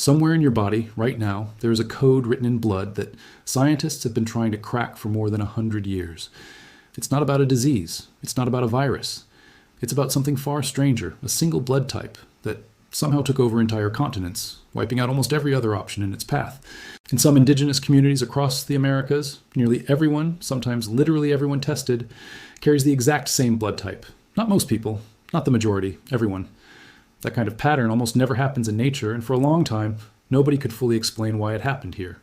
Somewhere in your body, right now, there is a code written in blood that scientists have been trying to crack for more than 100 years. It's not about a disease. It's not about a virus. It's about something far stranger, a single blood type that somehow took over entire continents, wiping out almost every other option in its path. In some indigenous communities across the Americas, nearly everyone, sometimes literally everyone tested, carries the exact same blood type. Not most people, not the majority, everyone. That kind of pattern almost never happens in nature, and for a long time, nobody could fully explain why it happened here.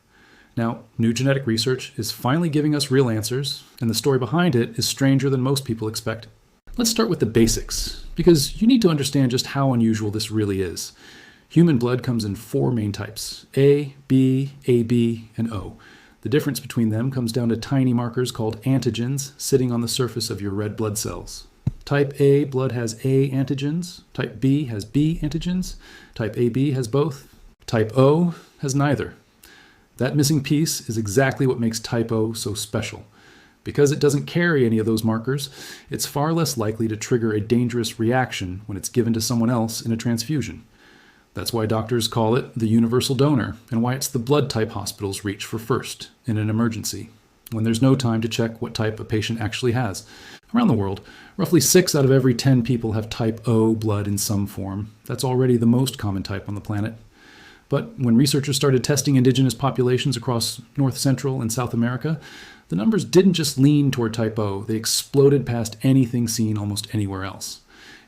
Now, new genetic research is finally giving us real answers, and the story behind it is stranger than most people expect. Let's start with the basics, because you need to understand just how unusual this really is. Human blood comes in 4 main types: A, B, AB, and O. The difference between them comes down to tiny markers called antigens sitting on the surface of your red blood cells. Type A blood has A antigens, type B has B antigens, type AB has both, type O has neither. That missing piece is exactly what makes type O so special. Because it doesn't carry any of those markers, it's far less likely to trigger a dangerous reaction when it's given to someone else in a transfusion. That's why doctors call it the universal donor, and why it's the blood type hospitals reach for first in an emergency, when there's no time to check what type a patient actually has. Around the world, roughly 6 out of every 10 people have type O blood in some form. That's already the most common type on the planet. But when researchers started testing indigenous populations across North, Central, and South America, the numbers didn't just lean toward type O, they exploded past anything seen almost anywhere else.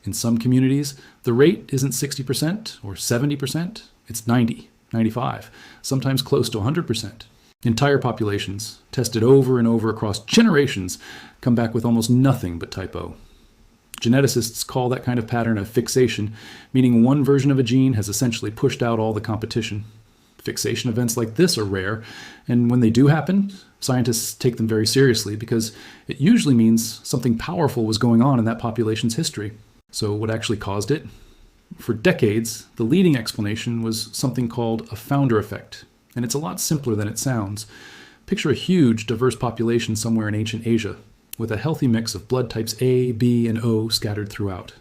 In some communities, the rate isn't 60% or 70%, it's 90, 95, sometimes close to 100%. Entire populations, tested over and over across generations, come back with almost nothing but type O. Geneticists call that kind of pattern a fixation, meaning one version of a gene has essentially pushed out all the competition. Fixation events like this are rare, and when they do happen, scientists take them very seriously because it usually means something powerful was going on in that population's history. So what actually caused it? For decades, the leading explanation was something called a founder effect, and it's a lot simpler than it sounds. Picture a huge, diverse population somewhere in ancient Asia, with a healthy mix of blood types A, B, and O scattered throughout.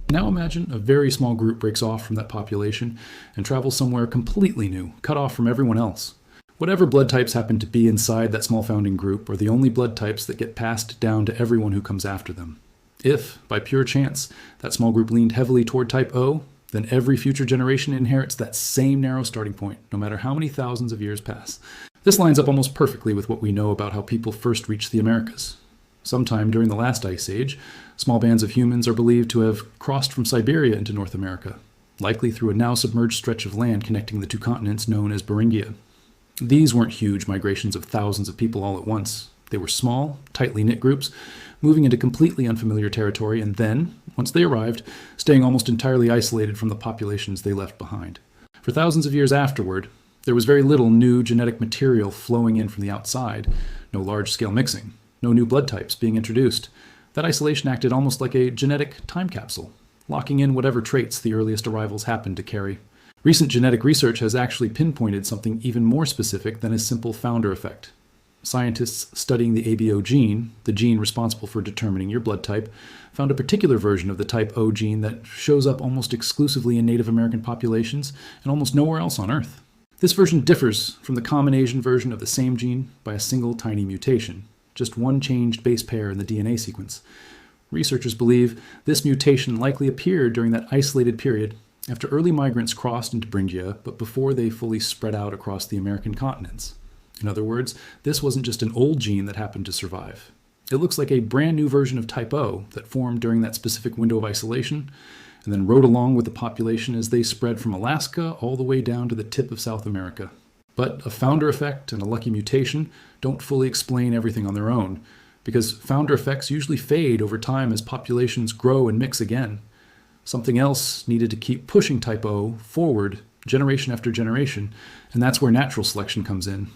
Now imagine a very small group breaks off from that population and travels somewhere completely new, cut off from everyone else. Whatever blood types happen to be inside that small founding group are the only blood types that get passed down to everyone who comes after them. If, by pure chance, that small group leaned heavily toward type O, then every future generation inherits that same narrow starting point, no matter how many thousands of years pass. This lines up almost perfectly with what we know about how people first reached the Americas. Sometime during the last ice age, small bands of humans are believed to have crossed from Siberia into North America, likely through a now submerged stretch of land connecting the 2 continents known as Beringia. These weren't huge migrations of thousands of people all at once. They were small, tightly knit groups, moving into completely unfamiliar territory, and then, once they arrived, staying almost entirely isolated from the populations they left behind. For thousands of years afterward, there was very little new genetic material flowing in from the outside, no large-scale mixing, no new blood types being introduced. That isolation acted almost like a genetic time capsule, locking in whatever traits the earliest arrivals happened to carry. Recent genetic research has actually pinpointed something even more specific than a simple founder effect. Scientists studying the ABO gene, the gene responsible for determining your blood type, found a particular version of the type O gene that shows up almost exclusively in Native American populations and almost nowhere else on Earth. This version differs from the common Asian version of the same gene by a single tiny mutation, just one changed base pair in the DNA sequence. Researchers believe this mutation likely appeared during that isolated period after early migrants crossed into Beringia, but before they fully spread out across the American continents. In other words, this wasn't just an old gene that happened to survive. It looks like a brand new version of type O that formed during that specific window of isolation, and then rode along with the population as they spread from Alaska all the way down to the tip of South America. But a founder effect and a lucky mutation don't fully explain everything on their own, because founder effects usually fade over time as populations grow and mix again. Something else needed to keep pushing type O forward generation after generation, and that's where natural selection comes in.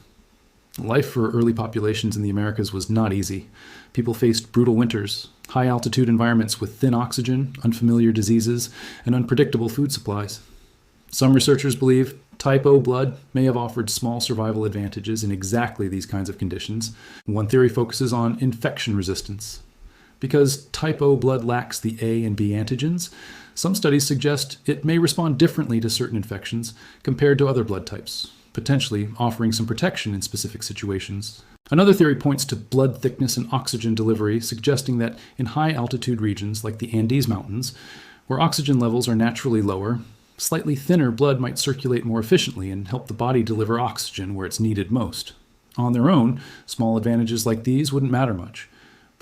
Life for early populations in the Americas was not easy. People faced brutal winters, high-altitude environments with thin oxygen, unfamiliar diseases, and unpredictable food supplies. Some researchers believe type O blood may have offered small survival advantages in exactly these kinds of conditions. One theory focuses on infection resistance. Because type O blood lacks the A and B antigens, some studies suggest it may respond differently to certain infections compared to other blood types, potentially offering some protection in specific situations. Another theory points to blood thickness and oxygen delivery, suggesting that in high-altitude regions like the Andes Mountains, where oxygen levels are naturally lower, slightly thinner blood might circulate more efficiently and help the body deliver oxygen where it's needed most. On their own, small advantages like these wouldn't matter much.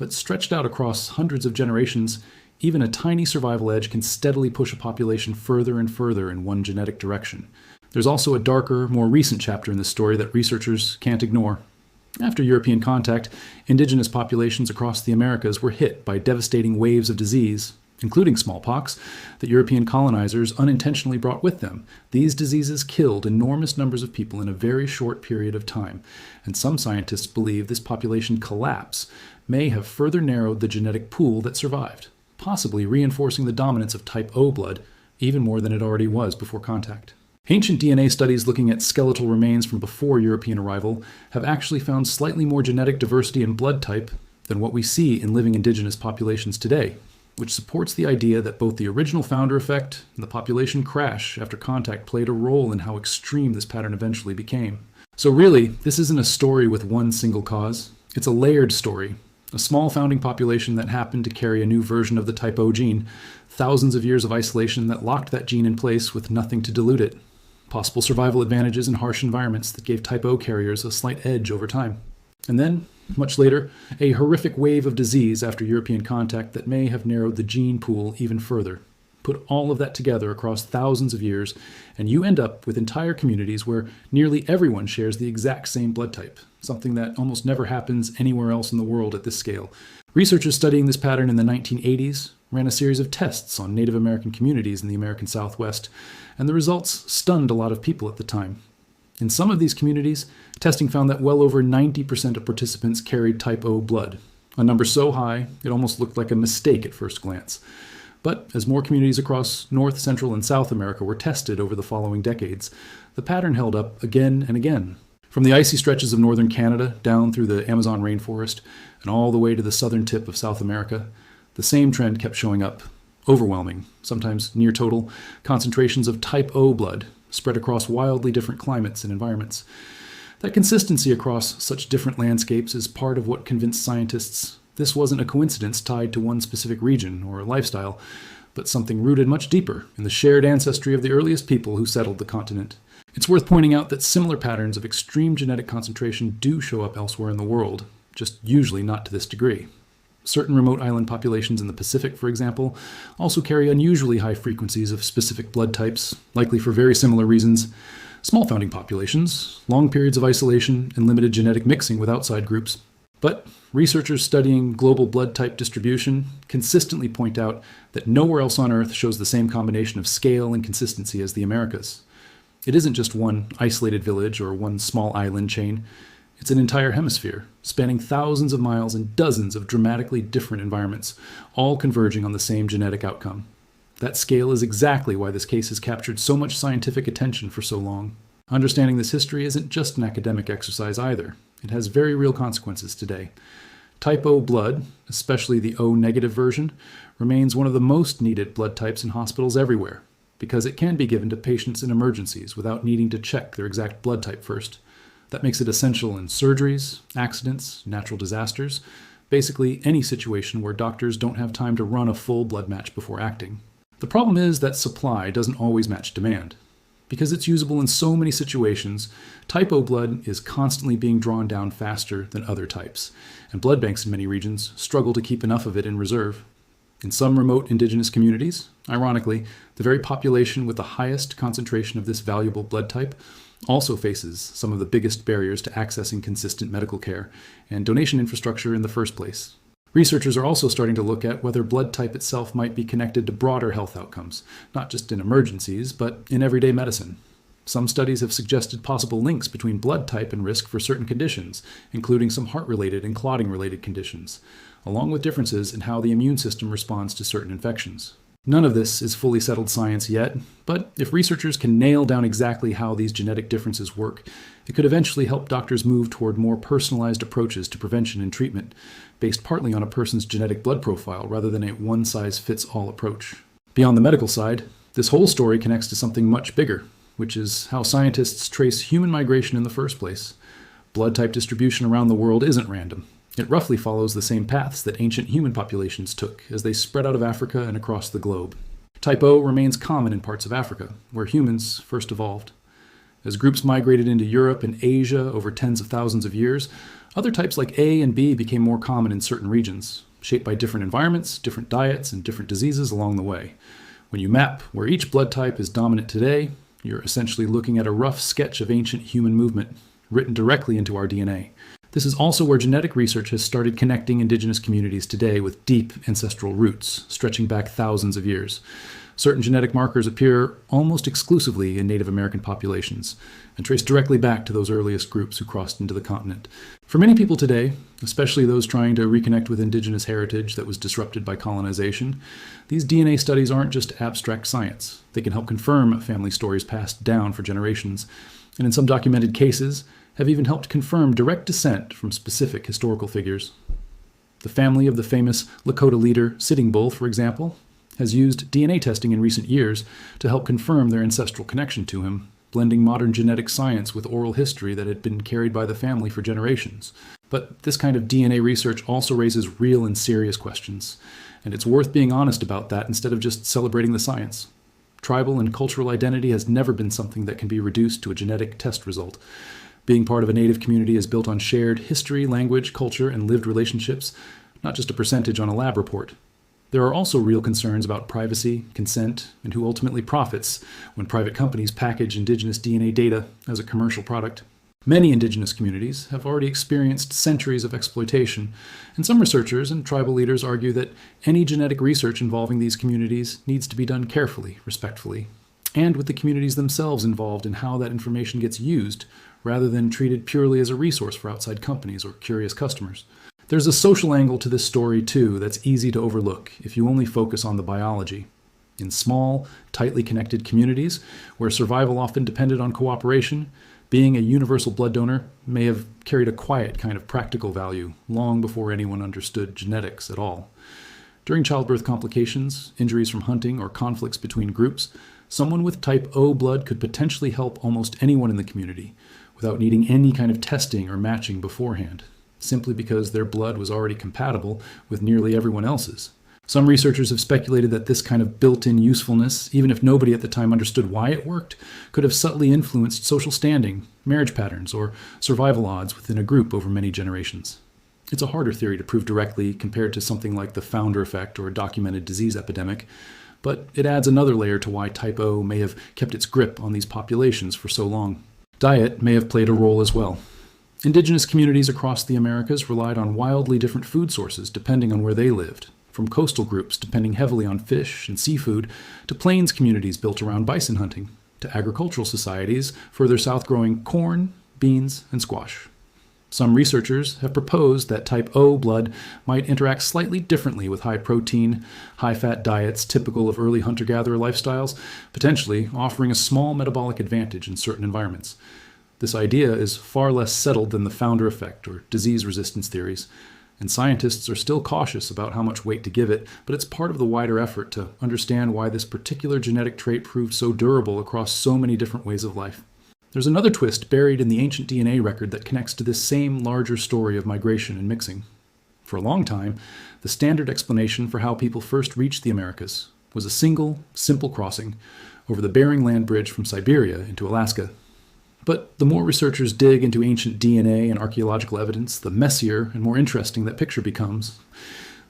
But stretched out across hundreds of generations, even a tiny survival edge can steadily push a population further and further in one genetic direction. There's also a darker, more recent chapter in this story that researchers can't ignore. After European contact, indigenous populations across the Americas were hit by devastating waves of disease, including smallpox, that European colonizers unintentionally brought with them. These diseases killed enormous numbers of people in a very short period of time, and some scientists believe this population collapse may have further narrowed the genetic pool that survived, possibly reinforcing the dominance of type O blood even more than it already was before contact. Ancient DNA studies looking at skeletal remains from before European arrival have actually found slightly more genetic diversity in blood type than what we see in living indigenous populations today, which supports the idea that both the original founder effect and the population crash after contact played a role in how extreme this pattern eventually became. So really, this isn't a story with one single cause. It's a layered story. A small founding population that happened to carry a new version of the type O gene, thousands of years of isolation that locked that gene in place with nothing to dilute it, possible survival advantages in harsh environments that gave type O carriers a slight edge over time. And then, much later, a horrific wave of disease after European contact that may have narrowed the gene pool even further. Put all of that together across thousands of years, and you end up with entire communities where nearly everyone shares the exact same blood type, something that almost never happens anywhere else in the world at this scale. Researchers studying this pattern in the 1980s ran a series of tests on Native American communities in the American Southwest, and the results stunned a lot of people at the time. In some of these communities, testing found that well over 90% of participants carried type O blood, a number so high it almost looked like a mistake at first glance. But as more communities across North, Central, and South America were tested over the following decades, the pattern held up again and again. From the icy stretches of northern Canada down through the Amazon rainforest and all the way to the southern tip of South America, the same trend kept showing up. Overwhelming, sometimes near total, concentrations of type O blood spread across wildly different climates and environments. That consistency across such different landscapes is part of what convinced scientists this wasn't a coincidence tied to one specific region or lifestyle, but something rooted much deeper in the shared ancestry of the earliest people who settled the continent. It's worth pointing out that similar patterns of extreme genetic concentration do show up elsewhere in the world, just usually not to this degree. Certain remote island populations in the Pacific, for example, also carry unusually high frequencies of specific blood types, likely for very similar reasons. Small founding populations, long periods of isolation, and limited genetic mixing with outside groups. But researchers studying global blood type distribution consistently point out that nowhere else on Earth shows the same combination of scale and consistency as the Americas. It isn't just one isolated village or one small island chain. It's an entire hemisphere, spanning thousands of miles in dozens of dramatically different environments, all converging on the same genetic outcome. That scale is exactly why this case has captured so much scientific attention for so long. Understanding this history isn't just an academic exercise either. It has very real consequences today. Type O blood, especially the O-negative version, remains one of the most needed blood types in hospitals everywhere, because it can be given to patients in emergencies without needing to check their exact blood type first. That makes it essential in surgeries, accidents, natural disasters, basically any situation where doctors don't have time to run a full blood match before acting. The problem is that supply doesn't always match demand. Because it's usable in so many situations, type O blood is constantly being drawn down faster than other types, and blood banks in many regions struggle to keep enough of it in reserve. In some remote indigenous communities, ironically, the very population with the highest concentration of this valuable blood type also faces some of the biggest barriers to accessing consistent medical care and donation infrastructure in the first place. Researchers are also starting to look at whether blood type itself might be connected to broader health outcomes, not just in emergencies, but in everyday medicine. Some studies have suggested possible links between blood type and risk for certain conditions, including some heart-related and clotting-related conditions, along with differences in how the immune system responds to certain infections. None of this is fully settled science yet, but if researchers can nail down exactly how these genetic differences work, it could eventually help doctors move toward more personalized approaches to prevention and treatment, based partly on a person's genetic blood profile rather than a one-size-fits-all approach. Beyond the medical side, this whole story connects to something much bigger, which is how scientists trace human migration in the first place. Blood type distribution around the world isn't random. It roughly follows the same paths that ancient human populations took as they spread out of Africa and across the globe. Type O remains common in parts of Africa, where humans first evolved. As groups migrated into Europe and Asia over tens of thousands of years, other types like A and B became more common in certain regions, shaped by different environments, different diets, and different diseases along the way. When you map where each blood type is dominant today, you're essentially looking at a rough sketch of ancient human movement, written directly into our DNA. This is also where genetic research has started connecting indigenous communities today with deep ancestral roots, stretching back thousands of years. Certain genetic markers appear almost exclusively in Native American populations and trace directly back to those earliest groups who crossed into the continent. For many people today, especially those trying to reconnect with indigenous heritage that was disrupted by colonization, these DNA studies aren't just abstract science. They can help confirm family stories passed down for generations, and in some documented cases, have even helped confirm direct descent from specific historical figures. The family of the famous Lakota leader Sitting Bull, for example, has used DNA testing in recent years to help confirm their ancestral connection to him, blending modern genetic science with oral history that had been carried by the family for generations. But this kind of DNA research also raises real and serious questions, and it's worth being honest about that instead of just celebrating the science. Tribal and cultural identity has never been something that can be reduced to a genetic test result. Being part of a native community is built on shared history, language, culture, and lived relationships, not just a percentage on a lab report. There are also real concerns about privacy, consent, and who ultimately profits when private companies package indigenous DNA data as a commercial product. Many indigenous communities have already experienced centuries of exploitation, and some researchers and tribal leaders argue that any genetic research involving these communities needs to be done carefully, respectfully, and with the communities themselves involved in how that information gets used, rather than treated purely as a resource for outside companies or curious customers. There's a social angle to this story, too, that's easy to overlook if you only focus on the biology. In small, tightly connected communities, where survival often depended on cooperation, being a universal blood donor may have carried a quiet kind of practical value long before anyone understood genetics at all. During childbirth complications, injuries from hunting, or conflicts between groups, someone with type O blood could potentially help almost anyone in the community without needing any kind of testing or matching beforehand, simply because their blood was already compatible with nearly everyone else's. Some researchers have speculated that this kind of built-in usefulness, even if nobody at the time understood why it worked, could have subtly influenced social standing, marriage patterns, or survival odds within a group over many generations. It's a harder theory to prove directly compared to something like the founder effect or a documented disease epidemic, but it adds another layer to why type O may have kept its grip on these populations for so long. Diet may have played a role as well. Indigenous communities across the Americas relied on wildly different food sources depending on where they lived, from coastal groups depending heavily on fish and seafood, to plains communities built around bison hunting, to agricultural societies further south growing corn, beans, and squash. Some researchers have proposed that type O blood might interact slightly differently with high-protein, high-fat diets typical of early hunter-gatherer lifestyles, potentially offering a small metabolic advantage in certain environments. This idea is far less settled than the founder effect or disease resistance theories, and scientists are still cautious about how much weight to give it, but it's part of the wider effort to understand why this particular genetic trait proved so durable across so many different ways of life. There's another twist buried in the ancient DNA record that connects to this same larger story of migration and mixing. For a long time, the standard explanation for how people first reached the Americas was a single, simple crossing over the Bering Land Bridge from Siberia into Alaska. But the more researchers dig into ancient DNA and archaeological evidence, the messier and more interesting that picture becomes.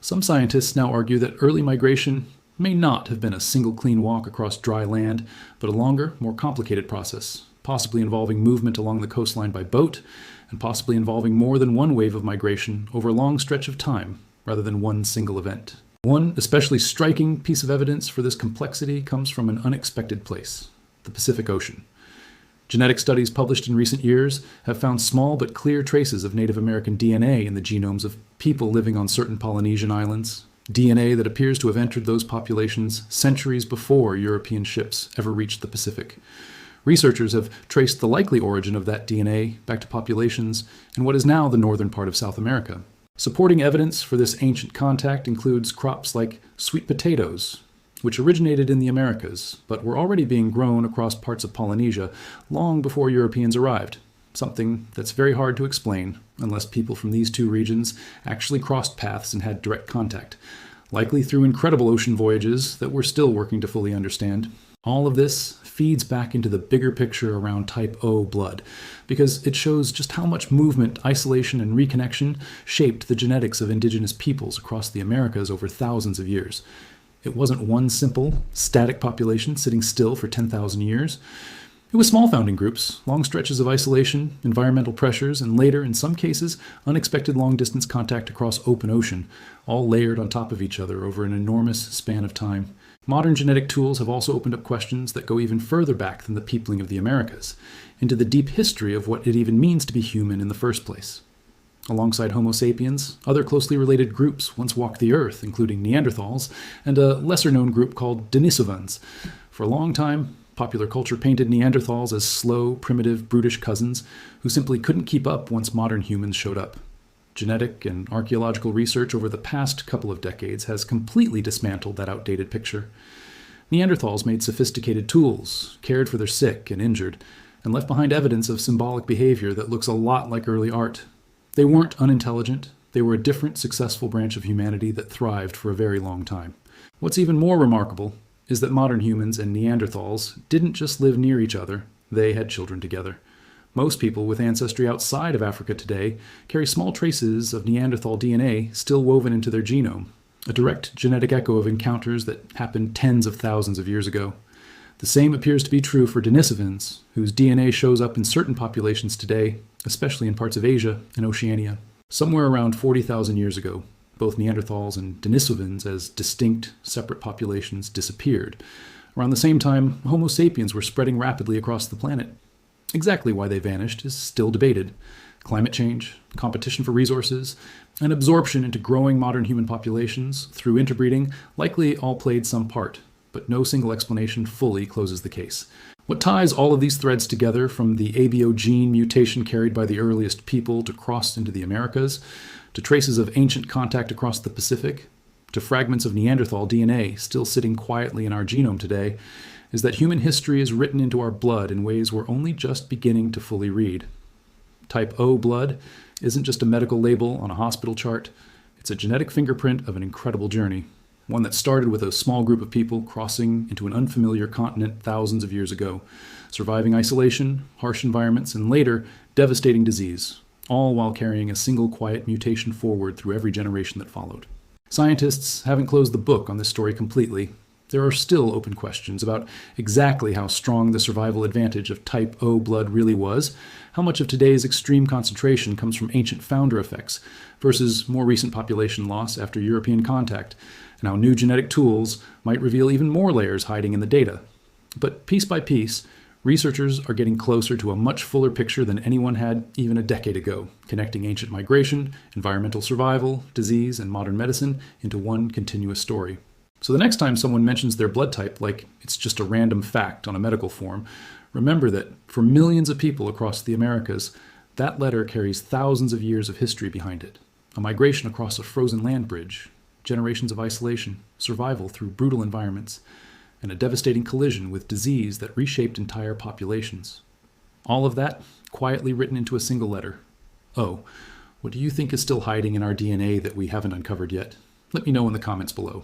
Some scientists now argue that early migration may not have been a single clean walk across dry land, but a longer, more complicated process, possibly involving movement along the coastline by boat, and possibly involving more than one wave of migration over a long stretch of time, rather than one single event. One especially striking piece of evidence for this complexity comes from an unexpected place, the Pacific Ocean. Genetic studies published in recent years have found small but clear traces of Native American DNA in the genomes of people living on certain Polynesian islands, DNA that appears to have entered those populations centuries before European ships ever reached the Pacific. Researchers have traced the likely origin of that DNA back to populations in what is now the northern part of South America. Supporting evidence for this ancient contact includes crops like sweet potatoes, which originated in the Americas, but were already being grown across parts of Polynesia long before Europeans arrived, something that's very hard to explain unless people from these two regions actually crossed paths and had direct contact, likely through incredible ocean voyages that we're still working to fully understand. All of this feeds back into the bigger picture around type O blood, because it shows just how much movement, isolation, and reconnection shaped the genetics of indigenous peoples across the Americas over thousands of years. It wasn't one simple, static population sitting still for 10,000 years. It was small founding groups, long stretches of isolation, environmental pressures, and later, in some cases, unexpected long-distance contact across open ocean, all layered on top of each other over an enormous span of time. Modern genetic tools have also opened up questions that go even further back than the peopling of the Americas, into the deep history of what it even means to be human in the first place. Alongside Homo sapiens, other closely related groups once walked the earth, including Neanderthals, and a lesser-known group called Denisovans. For a long time, popular culture painted Neanderthals as slow, primitive, brutish cousins who simply couldn't keep up once modern humans showed up. Genetic and archaeological research over the past couple of decades has completely dismantled that outdated picture. Neanderthals made sophisticated tools, cared for their sick and injured, and left behind evidence of symbolic behavior that looks a lot like early art. They weren't unintelligent. They were a different, successful branch of humanity that thrived for a very long time. What's even more remarkable is that modern humans and Neanderthals didn't just live near each other, they had children together. Most people with ancestry outside of Africa today carry small traces of Neanderthal DNA still woven into their genome, a direct genetic echo of encounters that happened tens of thousands of years ago. The same appears to be true for Denisovans, whose DNA shows up in certain populations today, especially in parts of Asia and Oceania. Somewhere around 40,000 years ago, both Neanderthals and Denisovans as distinct, separate populations disappeared. Around the same time, Homo sapiens were spreading rapidly across the planet. Exactly why they vanished is still debated. Climate change, competition for resources, and absorption into growing modern human populations through interbreeding likely all played some part, but no single explanation fully closes the case. What ties all of these threads together, from the ABO gene mutation carried by the earliest people to cross into the Americas, to traces of ancient contact across the Pacific, to fragments of Neanderthal DNA still sitting quietly in our genome today, is that human history is written into our blood in ways we're only just beginning to fully read. Type O blood isn't just a medical label on a hospital chart. It's a genetic fingerprint of an incredible journey, one that started with a small group of people crossing into an unfamiliar continent thousands of years ago, surviving isolation, harsh environments, and later devastating disease, all while carrying a single quiet mutation forward through every generation that followed. Scientists haven't closed the book on this story completely. There are still open questions about exactly how strong the survival advantage of type O blood really was, how much of today's extreme concentration comes from ancient founder effects versus more recent population loss after European contact, and how new genetic tools might reveal even more layers hiding in the data. But piece by piece, researchers are getting closer to a much fuller picture than anyone had even a decade ago, connecting ancient migration, environmental survival, disease, and modern medicine into one continuous story. So the next time someone mentions their blood type like it's just a random fact on a medical form, remember that for millions of people across the Americas, that letter carries thousands of years of history behind it. A migration across a frozen land bridge, generations of isolation, survival through brutal environments, and a devastating collision with disease that reshaped entire populations. All of that quietly written into a single letter. O. What do you think is still hiding in our DNA that we haven't uncovered yet? Let me know in the comments below.